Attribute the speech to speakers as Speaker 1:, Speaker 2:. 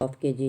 Speaker 1: 1/2 kg